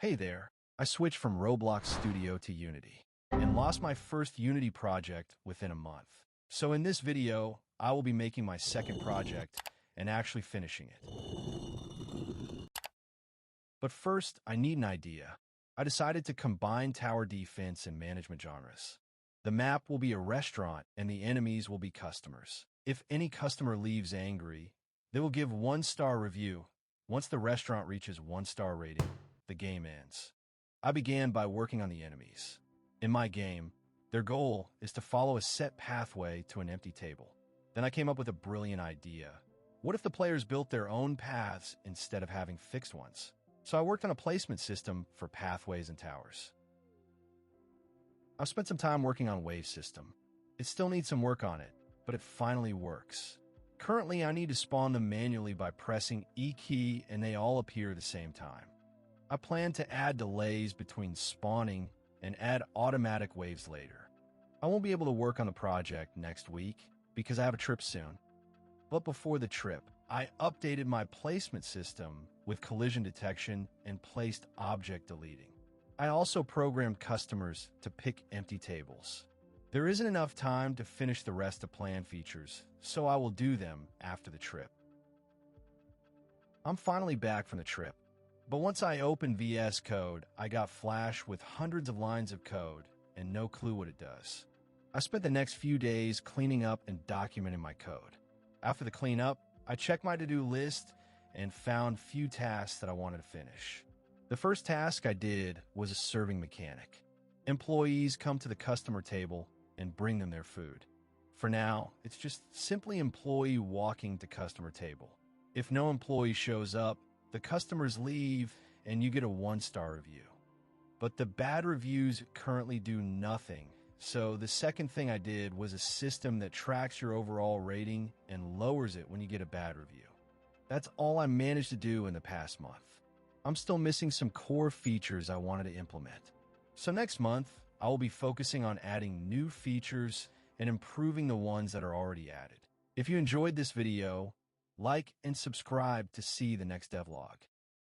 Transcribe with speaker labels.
Speaker 1: Hey there, I switched from Roblox Studio to Unity and lost my first Unity project within a month. So in this video, I will be making my second project and actually finishing it. But first, I need an idea. I decided to combine tower defense and management genres. The map will be a restaurant and the enemies will be customers. If any customer leaves angry, they will give 1-star review. Once the restaurant reaches 1-star rating, the game ends. I began by working on the enemies. In my game, their goal is to follow a set pathway to an empty table. Then I came up with a brilliant idea. What if the players built their own paths instead of having fixed ones? So I worked on a placement system for pathways and towers. I've spent some time working on wave system. It still needs some work on it, but it finally works. Currently, I need to spawn them manually by pressing E key and they all appear at the same time. I plan to add delays between spawning and add automatic waves later. I won't be able to work on the project next week because I have a trip soon. But before the trip, I updated my placement system with collision detection and placed object deleting. I also programmed customers to pick empty tables. There isn't enough time to finish the rest of plan features, so I will do them after the trip. I'm finally back from the trip. But once I opened VS Code, I got flashed with hundreds of lines of code and no clue what it does. I spent the next few days cleaning up and documenting my code. After the cleanup, I checked my to-do list and found few tasks that I wanted to finish. The first task I did was a serving mechanic. Employees come to the customer table and bring them their food. For now, it's just simply employee walking to customer table. If no employee shows up, the customers leave and you get a 1-star review. But the bad reviews currently do nothing. So the second thing I did was a system that tracks your overall rating and lowers it when you get a bad review. That's all I managed to do in the past month. I'm still missing some core features I wanted to implement. So next month, I will be focusing on adding new features and improving the ones that are already added. If you enjoyed this video, like and subscribe to see the next devlog.